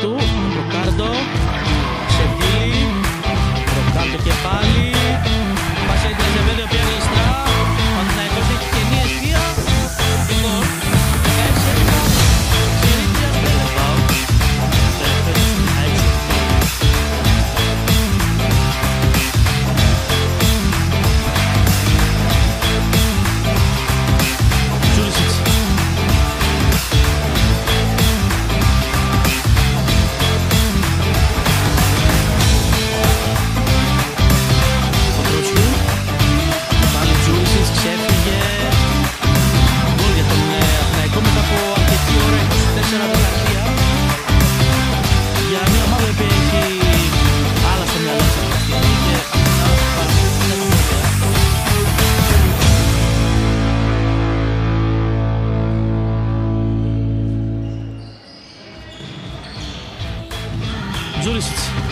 του. Ροκάρντο. Σεβίλη. Ροκάρντο και πάλι. Πασέτη Αζεβέδο πήρε αριστερά. Παναθηναϊκός έχει καινή αιστεία. Λοιπόν, 16. Σιρίτζας δεν είναι πάω. Τζούλησιτς. Παπρότσιου. Πάλι Τζούλησιτς ξέφυγε. Γκολ για τον Αθηναϊκό μετά από αρκετή ώρα, 24 δεκαετία. Για μια ομάδα που έχει άλλα στο μυαλό της αυτή τη στιγμή και Τζούλησιτς.